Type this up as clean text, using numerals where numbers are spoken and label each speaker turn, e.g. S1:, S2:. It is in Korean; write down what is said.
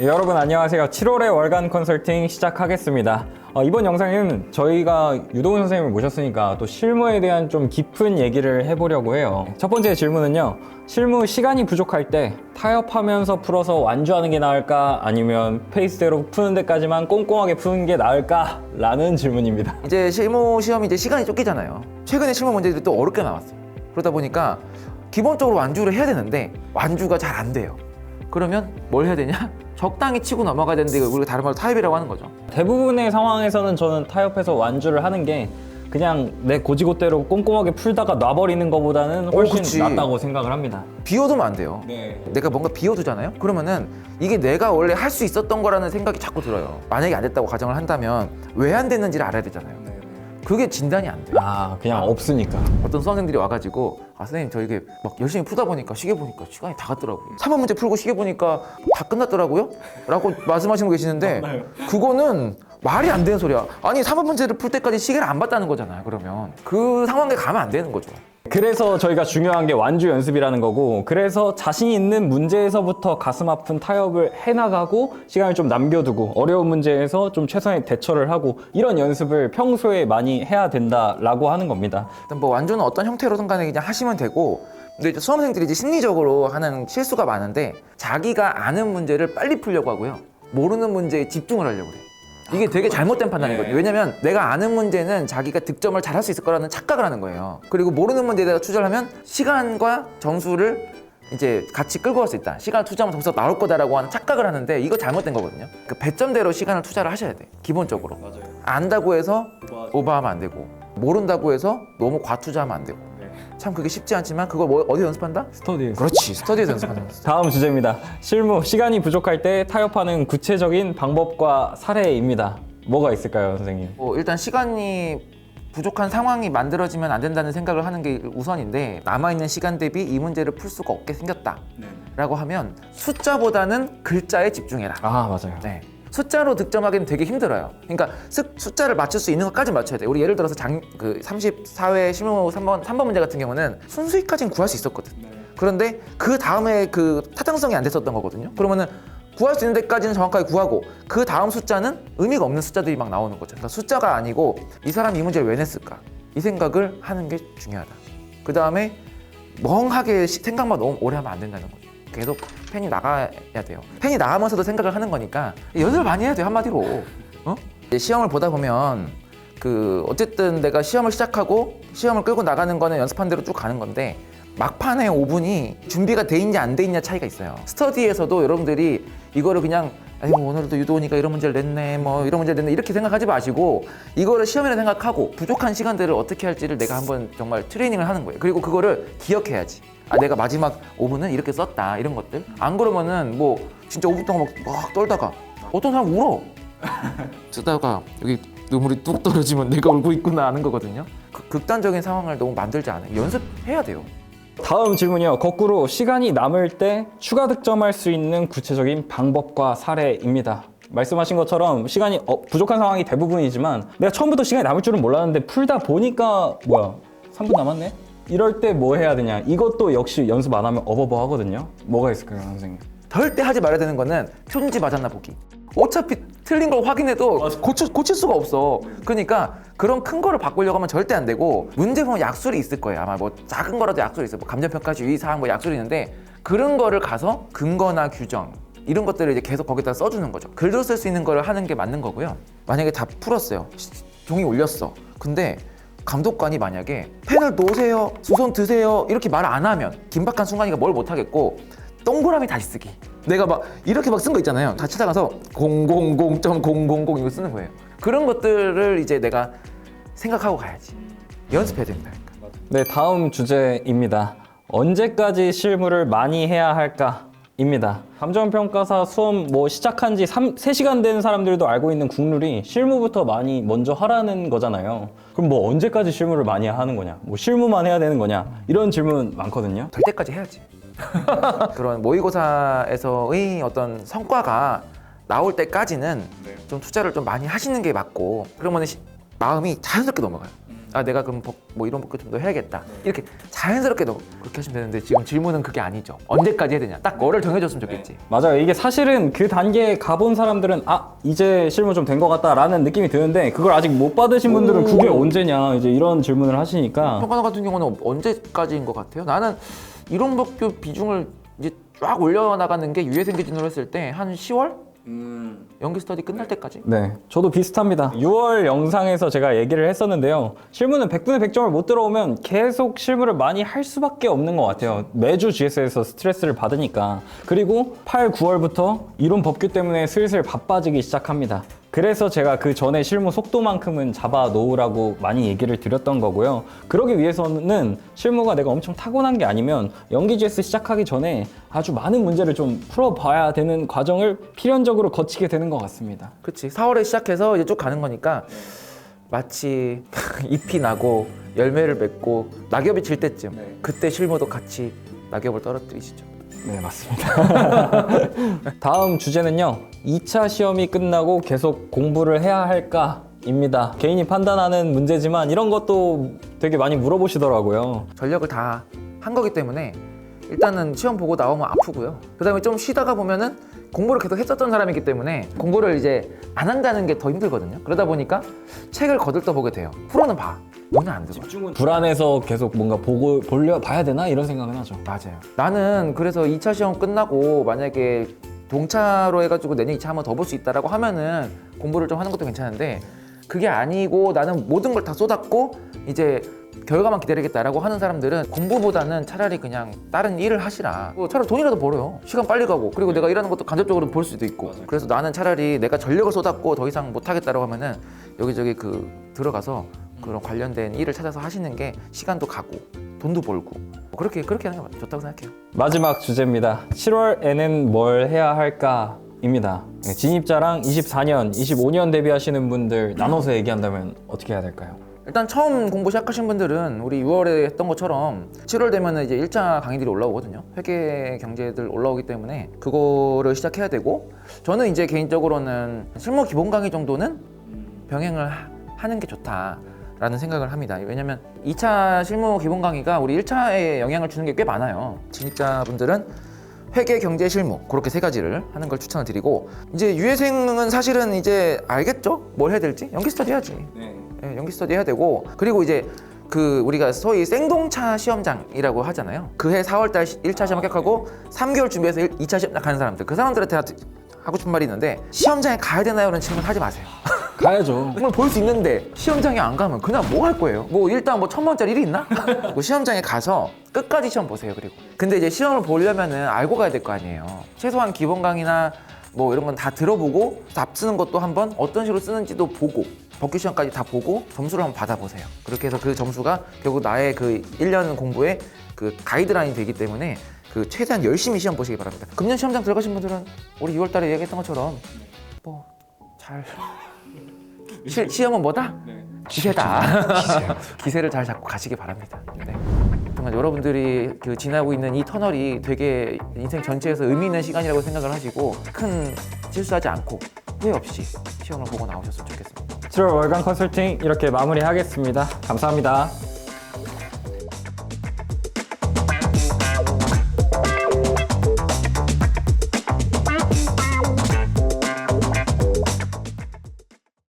S1: 여러분 안녕하세요. 7월의 월간 컨설팅 시작하겠습니다. 이번 영상은 저희가 유도훈 선생님을 모셨으니까 또 실무에 대한 좀 깊은 얘기를 해보려고 해요. 첫 번째 질문은요. 실무 시간이 부족할 때 타협하면서 풀어서 완주하는 게 나을까? 아니면 페이스대로 푸는 데까지만 꼼꼼하게 푸는 게 나을까? 라는 질문입니다.
S2: 이제 실무 시험이 이제 시간이 쫓기잖아요. 최근에 실무 문제들이 또 어렵게 나왔어요. 그러다 보니까 기본적으로 완주를 해야 되는데 완주가 잘 안 돼요. 그러면 뭘 해야 되냐? 적당히 치고 넘어가야 되는데 이걸 우리가 다른 말로 타협이라고 하는 거죠.
S1: 대부분의 상황에서는 저는 타협해서 완주를 하는 게 그냥 내 고지고대로 꼼꼼하게 풀다가 놔버리는 것보다는 훨씬
S2: 그치.
S1: 낫다고 생각을 합니다.
S2: 비워두면 안 돼요.
S1: 네.
S2: 내가 뭔가 비워두잖아요? 그러면은 이게 내가 원래 할 수 있었던 거라는 생각이 자꾸 들어요. 만약에 안 됐다고 가정을 한다면 왜 안 됐는지를 알아야 되잖아요. 그게 진단이 안 돼요.
S1: 그냥 없으니까.
S2: 어떤 수험생들이 와가지고 선생님 저 이게 막 열심히 풀다 보니까 시계 보니까 시간이 다 갔더라고요. 3번 문제 풀고 시계 보니까 다 끝났더라고요? 라고 말씀하시는 분 계시는데 그거는 말이 안 되는 소리야. 아니 3번 문제를 풀 때까지 시계를 안 봤다는 거잖아요. 그러면 그 상황에 가면 안 되는 거죠.
S1: 그래서 저희가 중요한 게 완주 연습이라는 거고, 그래서 자신 있는 문제에서부터 가슴 아픈 타협을 해나가고 시간을 좀 남겨두고 어려운 문제에서 좀 최선의 대처를 하고 이런 연습을 평소에 많이 해야 된다라고 하는 겁니다.
S2: 일단 뭐 완주는 어떤 형태로든 간에 그냥 하시면 되고, 근데 이제 수험생들이 이제 심리적으로 하는 실수가 많은데 자기가 아는 문제를 빨리 풀려고 하고요. 모르는 문제에 집중을 하려고 해요. 이게 되게 잘못된 판단이거든요. 왜냐면 내가 아는 문제는 자기가 득점을 잘 할 수 있을 거라는 착각을 하는 거예요. 그리고 모르는 문제에 대해서 투자를 하면 시간과 점수를 이제 같이 끌고 갈 수 있다. 시간을 투자하면 점수가 나올 거다라고 하는 착각을 하는데 이거 잘못된 거거든요. 그 배점대로 시간을 투자를 하셔야 돼. 기본적으로. 맞아요. 안다고 해서 오버하면 안 되고, 모른다고 해서 너무 과투자하면 안 되고. 참 그게 쉽지 않지만 그걸 뭐 어디 연습한다?
S1: 스터디.
S2: 그렇지. 스터디에서 연습하는 거지.
S1: 다음 주제입니다. 실무 시간이 부족할 때 타협하는 구체적인 방법과 사례입니다. 뭐가 있을까요, 선생님?
S2: 일단 시간이 부족한 상황이 만들어지면 안 된다는 생각을 하는 게 우선인데, 남아있는 시간 대비 이 문제를 풀 수가 없게 생겼다 라고 하면 숫자보다는 글자에 집중해라.
S1: 맞아요.
S2: 네. 숫자로 득점하기는 되게 힘들어요. 그러니까 숫자를 맞출 수 있는 것까지 맞춰야 돼요. 우리 예를 들어서 34회 실무 3번 문제 같은 경우는 순수익까지는 구할 수 있었거든. 그런데 그 다음에 그 타당성이 안 됐었던 거거든요. 그러면은 구할 수 있는 데까지는 정확하게 구하고 그 다음 숫자는 의미가 없는 숫자들이 막 나오는 거죠. 그러니까 숫자가 아니고 이 사람이 이 문제를 왜 냈을까? 이 생각을 하는 게 중요하다. 그 다음에 멍하게 생각만 너무 오래 하면 안 된다는 거죠. 계속 펜이 나가야 돼요. 펜이 나가면서도 생각을 하는 거니까 연습을 많이 해야 돼요. 한마디로. 이제 시험을 보다 보면 어쨌든 내가 시험을 시작하고 시험을 끌고 나가는 거는 연습한 대로 쭉 가는 건데, 막판에 5분이 준비가 돼 있냐 안 돼 있냐 차이가 있어요. 스터디에서도 여러분들이 이거를 그냥 오늘도 유도니까 이런 문제를 냈네, 뭐 이런 문제를 냈네 이렇게 생각하지 마시고, 이거를 시험이라 생각하고 부족한 시간들을 어떻게 할지를 내가 한번 정말 트레이닝을 하는 거예요. 그리고 그거를 기억해야지. 내가 마지막 5분은 이렇게 썼다, 이런 것들. 안 그러면은 뭐 진짜 5분 동안 막 떨다가 어떤 사람 울어. 쓰다가 여기 눈물이 뚝 떨어지면 내가 울고 있구나 하는 거거든요. 극단적인 상황을 너무 만들지 않아요. 연습해야 돼요.
S1: 다음 질문이요. 거꾸로 시간이 남을 때 추가 득점할 수 있는 구체적인 방법과 사례입니다. 말씀하신 것처럼 시간이 부족한 상황이 대부분이지만 내가 처음부터 시간이 남을 줄은 몰랐는데 풀다 보니까 3분 남았네? 이럴 때 뭐 해야 되냐? 이것도 역시 연습 안 하면 어버버 하거든요. 뭐가 있을까요, 선생님?
S2: 절대 하지 말아야 되는 거는 표준지 맞았나 보기. 어차피 틀린 걸 확인해도 고칠 수가 없어. 그러니까 그런 큰 거를 바꾸려고 하면 절대 안 되고, 문제 보면 약술이 있을 거예요. 아마 뭐 작은 거라도 약술이 있어요. 뭐 감정평가 주의사항 뭐 약술이 있는데, 그런 거를 가서 근거나 규정 이런 것들을 이제 계속 거기다 써주는 거죠. 글로 쓸 수 있는 거를 하는 게 맞는 거고요. 만약에 다 풀었어요. 종이 올렸어. 근데 감독관이 만약에 펜을 놓으세요, 수선 드세요 이렇게 말 안 하면 긴박한 순간이가 뭘 못 하겠고, 동그라미 다시 쓰기. 내가 막 이렇게 막 쓴 거 있잖아요. 다 찾아가서 000.000 이거 쓰는 거예요. 그런 것들을 이제 내가 생각하고 가야지. 연습해야 된다.
S1: 네, 다음 주제입니다. 언제까지 실무를 많이 해야 할까? 입니다. 감정평가사 수험 시작한 지 3시간 된 사람들도 알고 있는 국룰이 실무부터 많이 먼저 하라는 거잖아요. 그럼 언제까지 실무를 많이 하는 거냐? 실무만 해야 되는 거냐? 이런 질문 많거든요.
S2: 될 때까지 해야지. 그런 모의고사에서의 어떤 성과가 나올 때까지는 좀 투자를 좀 많이 하시는 게 맞고, 그러면 마음이 자연스럽게 넘어가요. 내가 그럼 뭐 이런 복귀 좀 더 해야겠다. 이렇게 자연스럽게 그렇게 하시면 되는데 지금 질문은 그게 아니죠. 언제까지 해야 되냐? 딱 뭐를 정해줬으면 좋겠지.
S1: 맞아요. 이게 사실은 그 단계에 가본 사람들은 이제 실무 좀 된 것 같다라는 느낌이 드는데 그걸 아직 못 받으신 분들은 그게 언제냐 이제 이런 질문을 하시니까
S2: 평가원 같은 경우는 언제까지인 것 같아요? 나는 이론 복귀 비중을 이제 쫙 올려나가는 게 유해생 기준으로 했을 때 한 10월? 연기 스터디 끝날 때까지?
S1: 네, 저도 비슷합니다. 6월 영상에서 제가 얘기를 했었는데요. 실무는 100분의 100점을 못 들어오면 계속 실무를 많이 할 수밖에 없는 것 같아요. 매주 GS에서 스트레스를 받으니까. 그리고 8, 9월부터 이론 법규 때문에 슬슬 바빠지기 시작합니다. 그래서 제가 그 전에 실무 속도만큼은 잡아 놓으라고 많이 얘기를 드렸던 거고요. 그러기 위해서는 실무가 내가 엄청 타고난 게 아니면 연기 GS 시작하기 전에 아주 많은 문제를 좀 풀어봐야 되는 과정을 필연적으로 거치게 되는 것 같습니다.
S2: 그렇지. 4월에 시작해서 이제 쭉 가는 거니까 마치 잎이 나고 열매를 맺고 낙엽이 질 때쯤 그때 실무도 같이 낙엽을 떨어뜨리시죠.
S1: 네, 맞습니다. 다음 주제는요. 2차 시험이 끝나고 계속 공부를 해야 할까입니다. 개인이 판단하는 문제지만 이런 것도 되게 많이 물어보시더라고요.
S2: 전력을 다 한 거기 때문에 일단은 시험 보고 나오면 아프고요. 그 다음에 좀 쉬다가 보면은 공부를 계속 했었던 사람이기 때문에 공부를 이제 안 한다는 게 더 힘들거든요. 그러다 보니까 책을 거들떠보게 돼요. 프로는 봐. 눈에 안 들어.
S1: 불안해서 계속 뭔가 봐야 되나 이런 생각은 하죠.
S2: 맞아요. 나는 그래서 2차 시험 끝나고 만약에 동차로 해가지고 내년 2차 한번 더 볼 수 있다라고 하면은 공부를 좀 하는 것도 괜찮은데 그게 아니고 나는 모든 걸 다 쏟았고 이제 결과만 기다리겠다라고 하는 사람들은 공부보다는 차라리 그냥 다른 일을 하시라. 차라리 돈이라도 벌어요. 시간 빨리 가고 그리고 내가 일하는 것도 간접적으로 볼 수도 있고. 그래서 나는 차라리 내가 전력을 쏟았고 더 이상 못 하겠다라고 하면은 여기저기 들어가서 그런 관련된 일을 찾아서 하시는 게 시간도 가고 돈도 벌고 그렇게 하는 게 좋다고 생각해요.
S1: 마지막 주제입니다. 7월에는 뭘 해야 할까입니다. 진입자랑 24년, 25년 대비하시는 분들 나눠서 얘기한다면 어떻게 해야 될까요?
S2: 일단 처음 공부 시작하신 분들은 우리 6월에 했던 것처럼 7월 되면 이제 1차 강의들이 올라오거든요. 회계 경제들 올라오기 때문에 그거를 시작해야 되고 저는 이제 개인적으로는 실무 기본 강의 정도는 병행을 하는 게 좋다라는 생각을 합니다. 왜냐면 2차 실무 기본 강의가 우리 1차에 영향을 주는 게 꽤 많아요. 진입자분들은 회계, 경제, 실무 그렇게 세 가지를 하는 걸 추천을 드리고 이제 유해생은 사실은 이제 알겠죠? 뭘 해야 될지? 연기 스터디 해야지. 네, 연기 스터디 해야 되고 그리고 이제 우리가 소위 생동차 시험장이라고 하잖아요. 그해 4월달 1차 시험 합격하고 3개월 준비해서 2차 시험 가는 사람들 그 사람들한테 하고 싶은 말이 있는데 시험장에 가야 되나요? 라는 질문 하지 마세요.
S1: 가야죠.
S2: 정말 볼 수 있는데 시험장에 안 가면 그냥 뭐 할 거예요? 뭐 일단 뭐 1,000원짜리 일이 있나? 뭐 시험장에 가서 끝까지 시험 보세요. 그리고 근데 이제 시험을 보려면은 알고 가야 될 거 아니에요. 최소한 기본 강의나 뭐 이런 건 다 들어보고 답 쓰는 것도 한번 어떤 식으로 쓰는지도 보고 법규 시험까지 다 보고 점수를 한번 받아보세요. 그렇게 해서 그 점수가 결국 나의 그 1년 공부의 그 가이드라인이 되기 때문에 그 최대한 열심히 시험 보시기 바랍니다. 금년 시험장 들어가신 분들은 우리 6월 달에 얘기했던 것처럼 뭐 잘 시험은 뭐다? 기세다. 기세를 잘 잡고 가시기 바랍니다. 네. 정말 여러분들이 지나고 있는 이 터널이 되게 인생 전체에서 의미 있는 시간이라고 생각을 하시고 큰 실수하지 않고 후회 없이 시험을 보고 나오셨으면 좋겠습니다.
S1: 7월 월간 컨설팅 이렇게 마무리하겠습니다. 감사합니다.